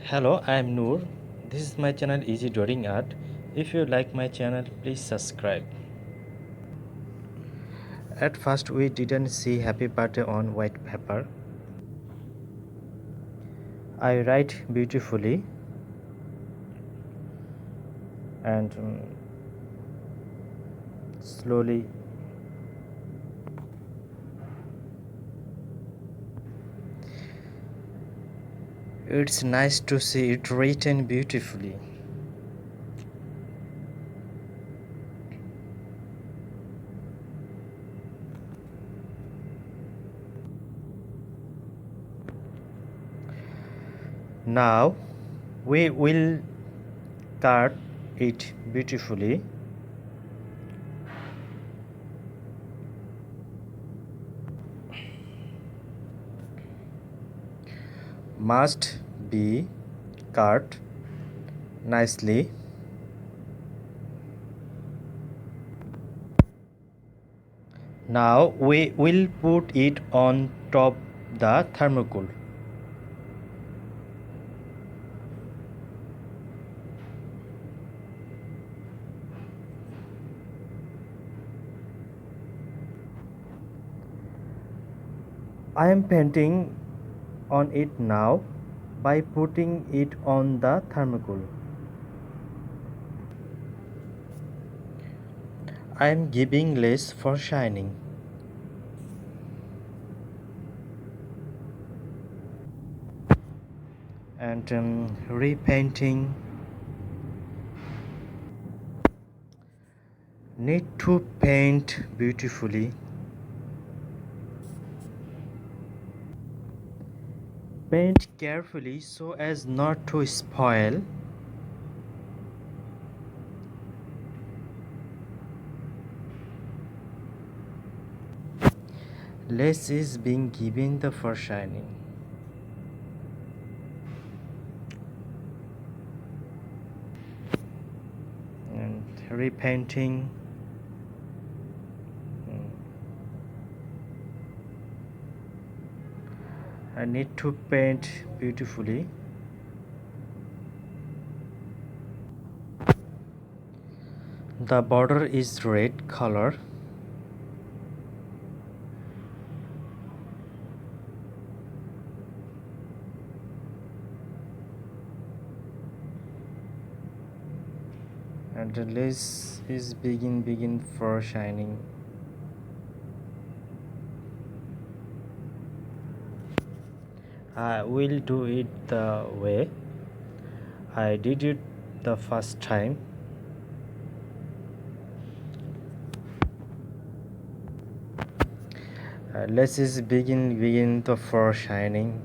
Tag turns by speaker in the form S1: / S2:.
S1: Hello, I am Noor. This is my channel Easy Drawing Art. If you like my channel, please subscribe. At first, we didn't see happy birthday on white paper. I write beautifully and slowly. It's nice to see it written beautifully. Now we will cut it beautifully. Must be cut nicely. Now we will put it on top the thermocol. I am painting on it now by putting it on the thermocol. I am giving less for shining. And repainting. Need to paint beautifully. Paint carefully so as not to spoil. Less is being given the for shining. And repainting. I need to paint beautifully. The border is red color. And the lace is begin for shining. I will do it the way I did it the first time. Lace is begin the for shining.